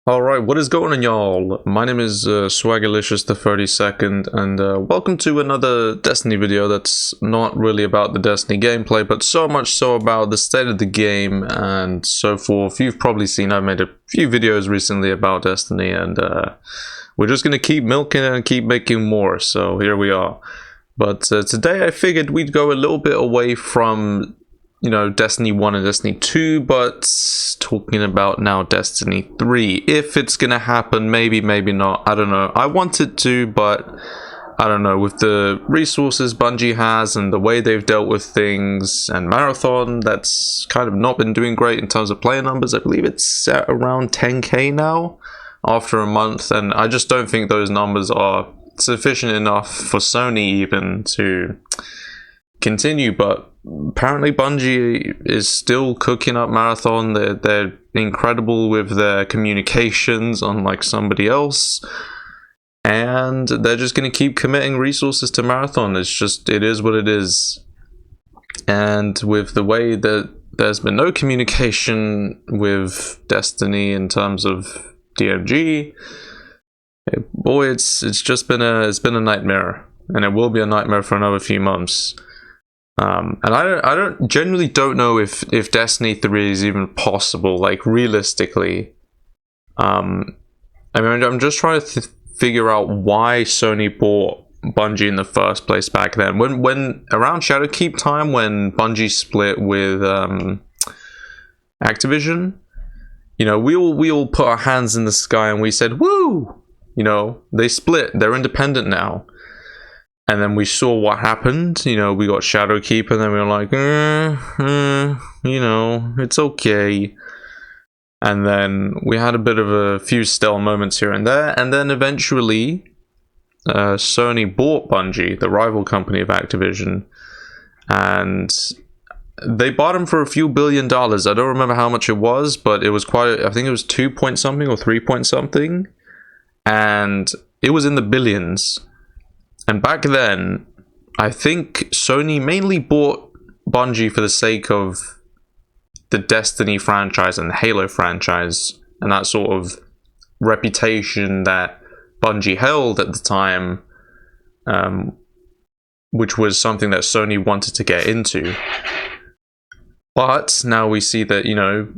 Alright, what is going on, y'all? My name is Swaggerlicious the 32nd, and welcome to another Destiny video that's not really about the Destiny gameplay, but so much so about the state of the game and so forth. You've probably seen I've made a few videos recently about Destiny, and we're just going to keep milking it and keep making more, so here we are. But today I figured we'd go a little bit away from, you know, Destiny 1 and Destiny 2, but talking about now Destiny 3. If it's gonna happen, maybe, maybe not, I don't know. I want it to, but I don't know. With the resources Bungie has and the way they've dealt with things, and Marathon, that's kind of not been doing great in terms of player numbers. I believe it's set around 10k now after a month, and I just don't think those numbers are sufficient enough for Sony even to continue. But apparently Bungie is still cooking up Marathon. They're incredible with their communications, unlike somebody else, and they're just going to keep committing resources to Marathon. It is what it is. And with the way that there's been no communication with Destiny in terms of DMG, boy, it's been a nightmare, and it will be a nightmare for another few months. And I genuinely don't know if Destiny 3 is even possible, like realistically. I mean, I'm just trying to figure out why Sony bought Bungie in the first place back then. When around Shadowkeep time, when Bungie split with Activision, you know, we all put our hands in the sky and we said, "Woo!" You know, they split. They're independent now. And then we saw what happened. You know, we got Shadowkeep, and then we were like, you know, it's okay. And then we had a bit of a few stale moments here and there. And then eventually, Sony bought Bungie, the rival company of Activision. And they bought them for a few $1 billion. I don't remember how much it was, but it was quite, I think it was 2 point something or 3 point something. And it was in the billions. And back then, I think Sony mainly bought Bungie for the sake of the Destiny franchise and the Halo franchise, and that sort of reputation that Bungie held at the time, which was something that Sony wanted to get into. But now we see that, you know,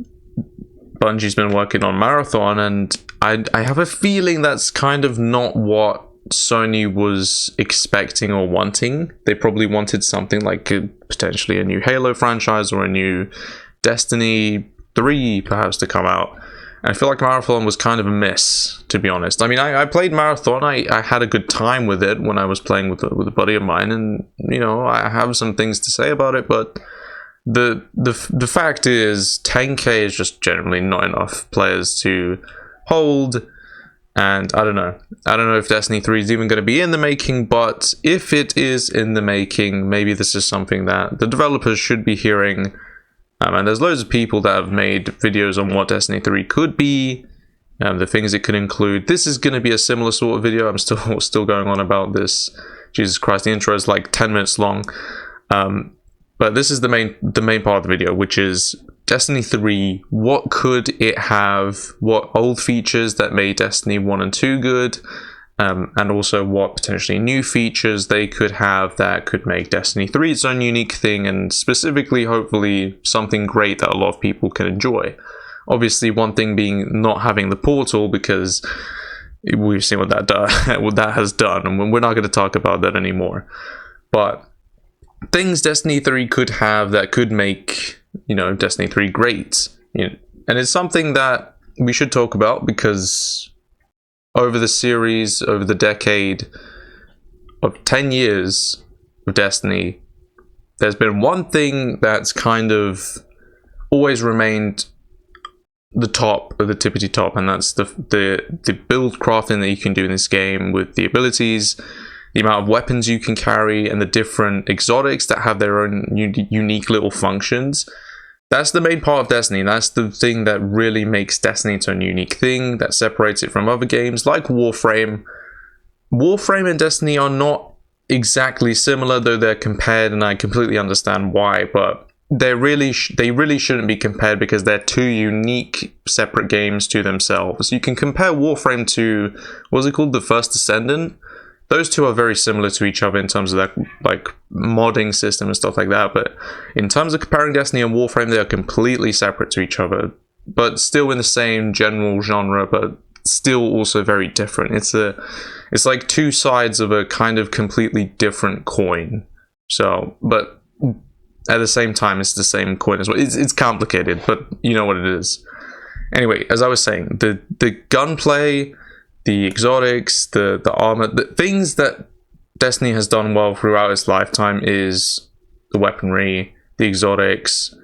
Bungie's been working on Marathon, and I have a feeling that's kind of not what Sony was expecting or wanting. They probably wanted something like potentially a new Halo franchise or a new Destiny 3 perhaps to come out. And I feel like Marathon was kind of a miss, to be honest. I mean, I played Marathon. I had a good time with it when I was playing with a buddy of mine, and you know, I have some things to say about it, but the fact is 10k is just generally not enough players to hold. And I don't know if Destiny 3 is even going to be in the making, but if it is in the making, maybe this is something that the developers should be hearing. And there's loads of people that have made videos on what Destiny 3 could be, the things it could include. This is going to be a similar sort of video. I'm still going on about this. Jesus Christ, the intro is like 10 minutes long. But this is the main part of the video, which is Destiny 3, what could it have, what old features that made Destiny 1 and 2 good, and also what potentially new features they could have that could make Destiny 3 its own unique thing, and specifically, hopefully, something great that a lot of people can enjoy. Obviously, one thing being not having the portal, because we've seen what that has done, and we're not going to talk about that anymore. But things Destiny 3 could have that could make, you know, Destiny 3 great, you know, and it's something that we should talk about, because over the series, over the decade of 10 years of Destiny, there's been one thing that's kind of always remained the top of the tippity top, and that's the build crafting that you can do in this game with the abilities, the amount of weapons you can carry, and the different exotics that have their own unique little functions. That's the main part of Destiny. That's the thing that really makes Destiny its own unique thing, that separates it from other games like Warframe. Warframe and Destiny are not exactly similar, though they're compared, and I completely understand why, but they really shouldn't be compared because they're two unique separate games to themselves. You can compare Warframe to, what's it called, The First Descendant. Those two are very similar to each other in terms of their like modding system and stuff like that, but in terms of comparing Destiny and Warframe, they are completely separate to each other, but still in the same general genre, but still also very different. It's like two sides of a kind of completely different coin. So, but at the same time, it's the same coin as well. It's complicated, but you know what it is. Anyway, as I was saying, the gunplay, the exotics, the armor, the things that Destiny has done well throughout its lifetime is the weaponry, the exotics.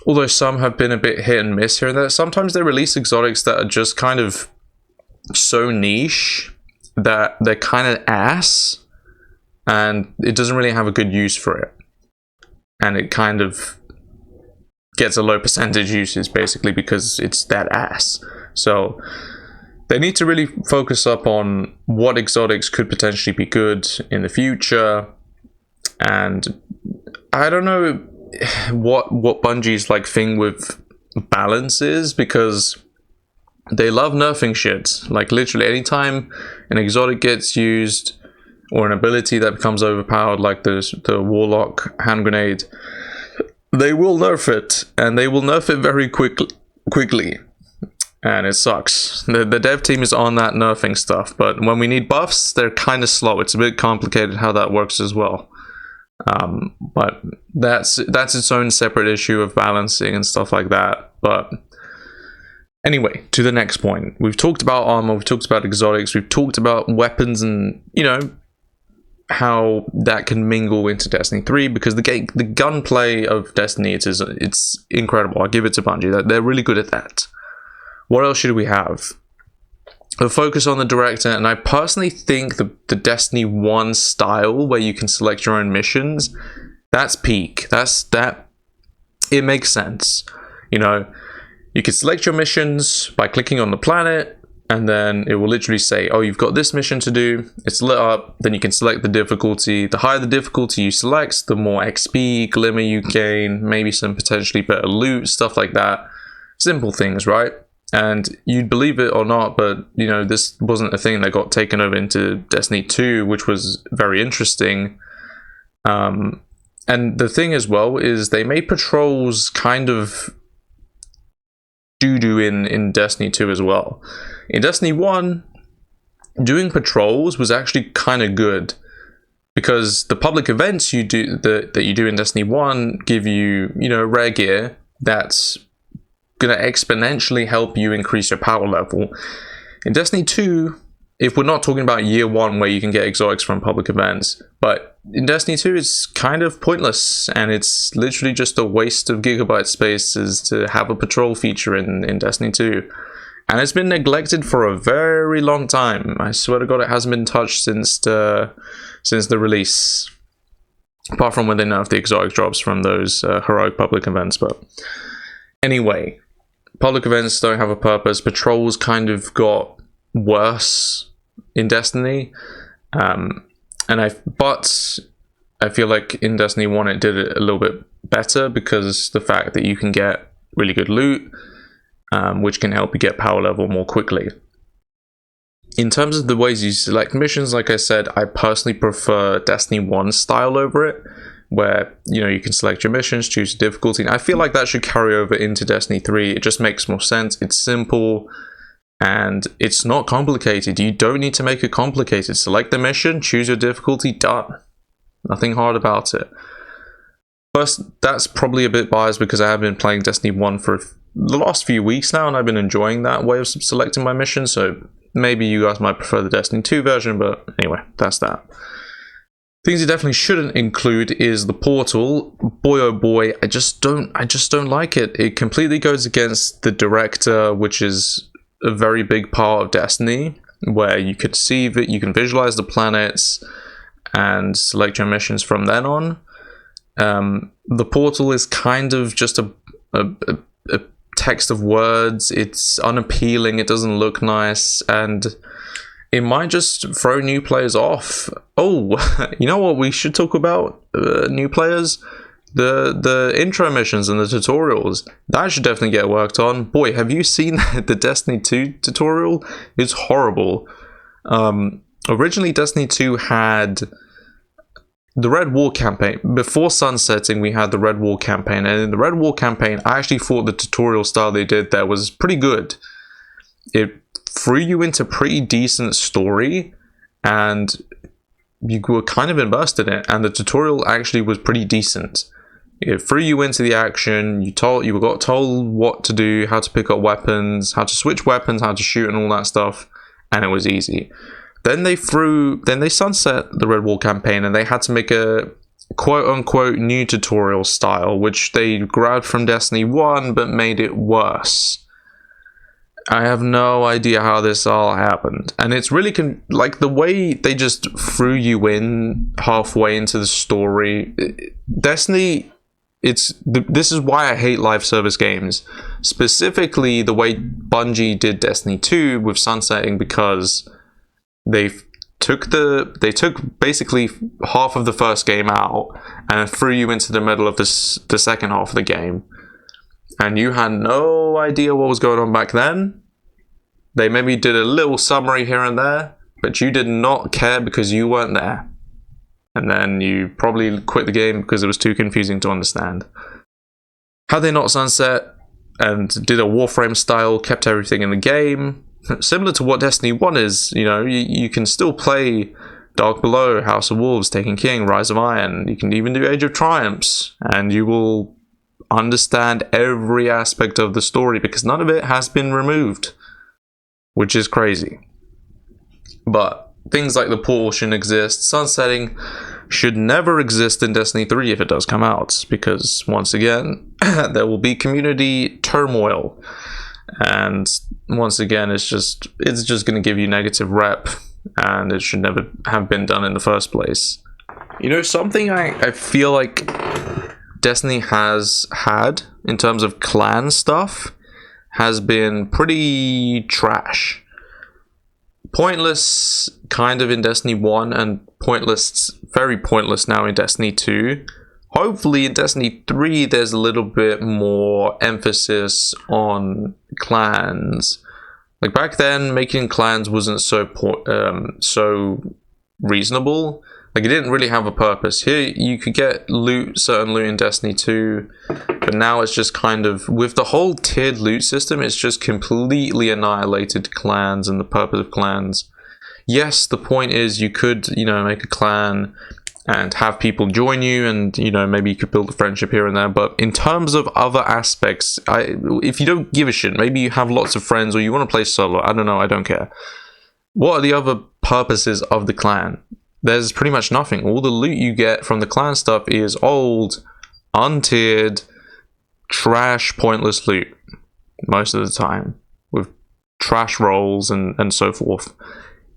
Although some have been a bit hit and miss here and there. Sometimes they release exotics that are just kind of so niche that they're kind of ass, and it doesn't really have a good use for it. And it kind of gets a low percentage uses basically because it's that ass. So they need to really focus up on what exotics could potentially be good in the future. And I don't know what Bungie's like thing with balance is, because they love nerfing shit. Like literally anytime an exotic gets used or an ability that becomes overpowered, like the Warlock hand grenade, they will nerf it, and they will nerf it very quickly. And it sucks. The dev team is on that nerfing stuff, but when we need buffs, they're kind of slow. It's a bit complicated how that works as well. But that's its own separate issue of balancing and stuff like that. But anyway, to the next point. We've talked about armor, we've talked about exotics, we've talked about weapons, and you know how that can mingle into Destiny 3, because the gunplay of Destiny, it's incredible. I give it to Bungie. They're really good at that. What else should we have? A focus on the director, and I personally think the Destiny 1 style, where you can select your own missions, that's peak. It makes sense. You know, you can select your missions by clicking on the planet, and then it will literally say, oh, you've got this mission to do. It's lit up. Then you can select the difficulty. The higher the difficulty you select, the more XP, glimmer you gain, maybe some potentially better loot, stuff like that. Simple things, right? And you'd believe it or not, but you know, this wasn't a thing that got taken over into Destiny 2, which was very interesting. And the thing as well is they made patrols kind of doo-doo in Destiny 2 as well. In Destiny 1, doing patrols was actually kind of good, because the public events you do that you do in Destiny 1 give you, you know, rare gear that's gonna exponentially help you increase your power level. In Destiny 2, if we're not talking about year 1 where you can get exotics from public events, but in Destiny 2 it's kind of pointless, and it's literally just a waste of gigabyte spaces to have a patrol feature in Destiny 2. And it's been neglected for a very long time. I swear to God, it hasn't been touched since the release, apart from when they nerfed the exotic drops from those heroic public events. But anyway, public events don't have a purpose. Patrols kind of got worse in Destiny, but I feel like in Destiny 1 it did it a little bit better, because the fact that you can get really good loot, which can help you get power level more quickly. In terms of the ways you select missions, like I said, I personally prefer Destiny 1 style over it, where you know you can select your missions, choose the difficulty. And I feel like that should carry over into Destiny 3. It just makes more sense. It's simple and it's not complicated. You don't need to make it complicated. Select the mission, choose your difficulty, done. Nothing hard about it. First, that's probably a bit biased because I have been playing Destiny 1 for the last few weeks now, and I've been enjoying that way of selecting my missions, so maybe you guys might prefer the Destiny 2 version, but anyway, that's that. Things you definitely shouldn't include is the portal. Boy oh boy, I just don't like it. It completely goes against the director, which is a very big part of Destiny, where you could see that you can visualize the planets and select your missions from then on. The portal is kind of just a text of words. It's unappealing, it doesn't look nice, and it might just throw new players off. Oh, you know what we should talk about? New players? The intro missions and the tutorials, that should definitely get worked on. Boy, have you seen the Destiny 2 tutorial? It's horrible. Originally, Destiny 2 had the Red Wall campaign. Before sunsetting, we had the Red Wall campaign, and in the Red Wall campaign, I actually thought the tutorial style they did there was pretty good. It threw you into pretty decent story, and you were kind of immersed in it, and the tutorial actually was pretty decent. It threw you into the action. You got told what to do, how to pick up weapons, how to switch weapons, how to shoot, and all that stuff, and it was easy. Then they sunset the Red Wall campaign, and they had to make a quote-unquote new tutorial style, which they grabbed from Destiny 1 but made it worse. I have no idea how this all happened, and it's really like the way they just threw you in halfway into the story. Destiny, this is why I hate live service games, specifically the way Bungie did Destiny 2 with sunsetting, because they took basically half of the first game out and threw you into the middle of the second half of the game, and you had no idea what was going on back then. They maybe did a little summary here and there, but you did not care because you weren't there. And then you probably quit the game because it was too confusing to understand. Had they not sunset and did a Warframe style, kept everything in the game, similar to what Destiny 1 is, you can still play Dark Below, House of Wolves, Taken King, Rise of Iron. You can even do Age of Triumphs, and you will understand every aspect of the story because none of it has been removed, which is crazy. But things like the portal shouldn't exist. Sunsetting should never exist in Destiny 3 if it does come out, because once again, there will be community turmoil. And once again, it's just going to give you negative rep, and it should never have been done in the first place. Something I feel like Destiny has had in terms of clan stuff has been pretty trash. Pointless kind of in Destiny 1, and very pointless now in Destiny 2. Hopefully in Destiny 3 there's a little bit more emphasis on clans. Like back then, making clans wasn't so reasonable. Like, it didn't really have a purpose. Here you could get certain loot in Destiny 2, but now it's just kind of, with the whole tiered loot system, it's just completely annihilated clans and the purpose of clans. Yes, the point is you could, make a clan and have people join you, and maybe you could build a friendship here and there, but in terms of other aspects, if you don't give a shit, maybe you have lots of friends or you want to play solo, I don't know, I don't care. What are the other purposes of the clan? There's pretty much nothing. All the loot you get from the clan stuff is old, untiered, trash, pointless loot most of the time, with trash rolls and so forth.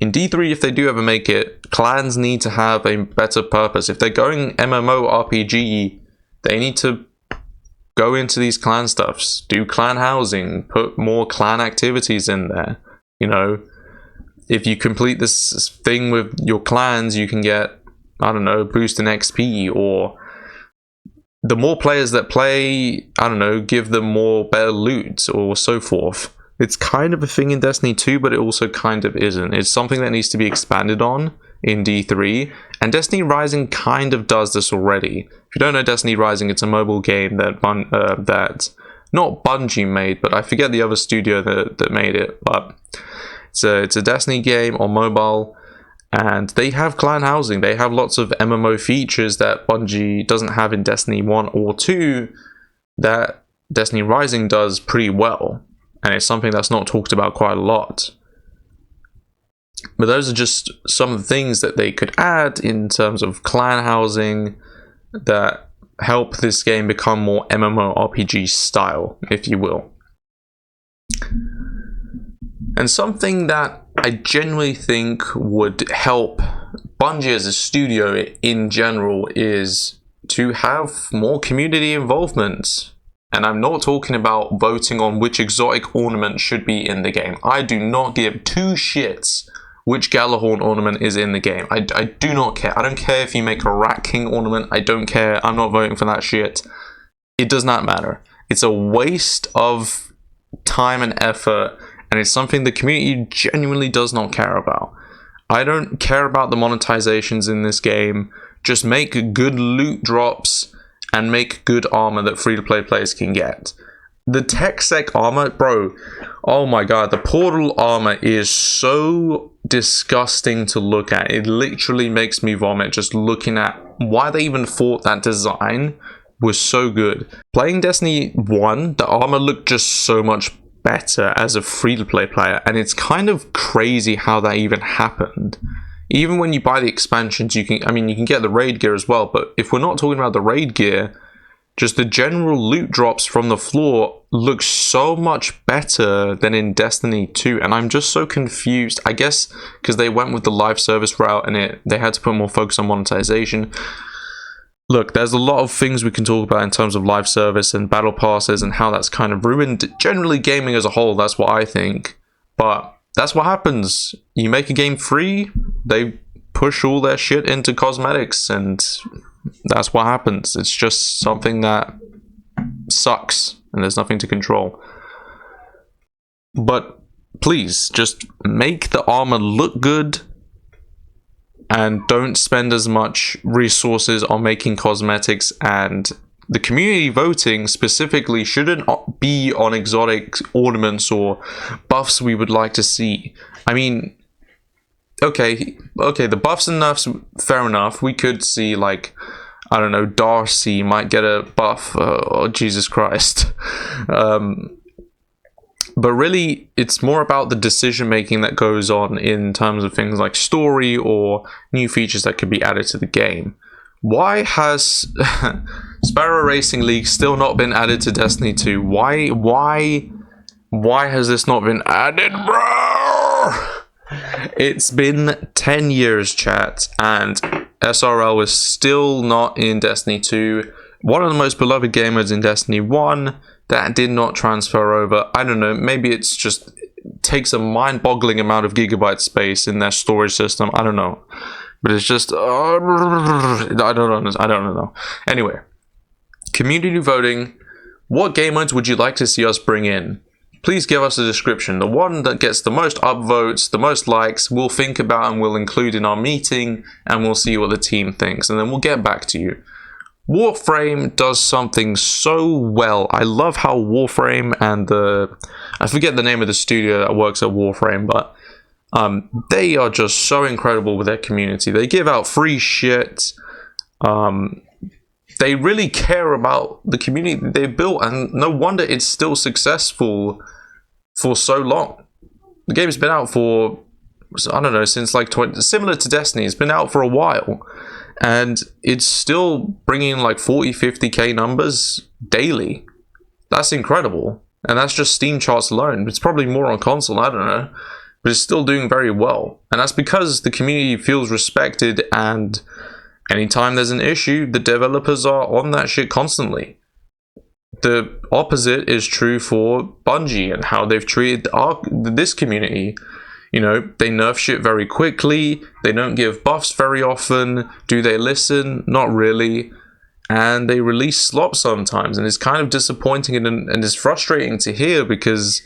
In D3, if they do ever make it, clans need to have a better purpose. If they're going MMORPG, they need to go into these clan stuffs, do clan housing, put more clan activities in there. If you complete this thing with your clans, you can get, I don't know, boost in XP, or the more players that play, I don't know, give them more better loot, or so forth. It's kind of a thing in Destiny 2, but it also kind of isn't. It's something that needs to be expanded on in D3, and Destiny Rising kind of does this already. If you don't know Destiny Rising, it's a mobile game that not Bungie made, but I forget the other studio that made it, but it's a Destiny game on mobile, and they have clan housing. They have lots of MMO features that Bungie doesn't have in Destiny 1 or 2 that Destiny Rising does pretty well, and it's something that's not talked about quite a lot. But those are just some of the things that they could add in terms of clan housing that help this game become more MMORPG style, if you will. And something that I genuinely think would help Bungie as a studio in general is to have more community involvement. And I'm not talking about voting on which exotic ornament should be in the game. I do not give two shits which Galahorn ornament is in the game. I do not care. I don't care if you make a Rat King ornament. I don't care. I'm not voting for that shit. It does not matter. It's a waste of time and effort, and it's something the community genuinely does not care about. I don't care about the monetizations in this game. Just make good loot drops and make good armor that free-to-play players can get. The TechSec armor, bro, oh my god, the Portal armor is so disgusting to look at. It literally makes me vomit just looking at why they even thought that design was so good. Playing Destiny 1, the armor looked just so much better as a free-to-play player, and it's kind of crazy how that even happened. Even when you buy the expansions, you can get the raid gear as well, but if we're not talking about the raid gear, just the general loot drops from the floor look so much better than in Destiny 2, and I'm just so confused. I guess because they went with the live service route and they had to put more focus on monetization. Look, there's a lot of things we can talk about in terms of live service and battle passes and how that's kind of ruined generally gaming as a whole. That's what I think. But that's what happens. You make a game free, they push all their shit into cosmetics, and that's what happens. It's just something that sucks and there's nothing to control. But please, just make the armor look good and don't spend as much resources on making cosmetics, and the community voting specifically shouldn't be on exotic ornaments or buffs we would like to see. I mean, okay, the buffs and nerfs, fair enough. We could see, like, I don't know, Darcy might get a buff, oh Jesus Christ. But really, it's more about the decision making that goes on in terms of things like story or new features that could be added to the game. Why has Sparrow Racing League still not been added to Destiny 2? Why has this not been added, bro? It's been 10 years, chat, and SRL is still not in Destiny 2. One of the most beloved game modes in Destiny 1 that did not transfer over. I don't know, maybe it's just takes a mind-boggling amount of gigabyte space in their storage system. I don't know. But it's just I don't know. Anyway, community voting. What game modes would you like to see us bring in? Please give us a description. The one that gets the most upvotes, the most likes, we'll think about and we'll include in our meeting, and we'll see what the team thinks, and then we'll get back to you. Warframe does something so well. I love how Warframe and I forget the name of the studio that works at Warframe, but they are just so incredible with their community. They give out free shit. They really care about the community they built, and no wonder it's still successful for so long. The game's been out for, I don't know, since like similar to Destiny. It's been out for a while, and it's still bringing like 40-50k numbers daily. That's incredible, and that's just Steam charts alone. It's probably more on console, I don't know, but it's still doing very well, and that's because the community feels respected, and anytime there's an issue, the developers are on that shit constantly. The opposite is true for Bungie and how they've treated this community. You know, they nerf shit very quickly, they don't give buffs very often. Do they listen? Not really. And they release slop sometimes, and it's kind of disappointing and it's frustrating to hear, because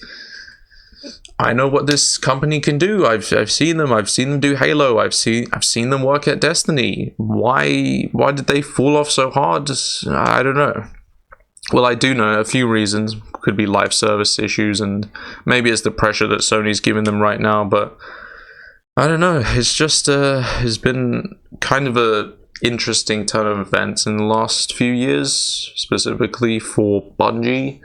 I know what this company can do. I've seen them do Halo. I've seen them work at Destiny. Why did they fall off so hard? I don't know. Well, I do know a few reasons. Could be live service issues, and maybe it's the pressure that Sony's giving them right now, but I don't know. It's just it's been kind of a interesting turn of events in the last few years, specifically for Bungie.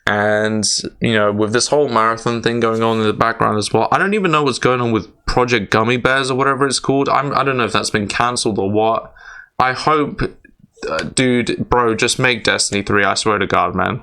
And, you know, with this whole marathon thing going on in the background as well, I don't even know what's going on with Project Gummy Bears or whatever it's called. I don't know if that's been cancelled or what. I hope, dude, bro, just make Destiny 3, I swear to God, man.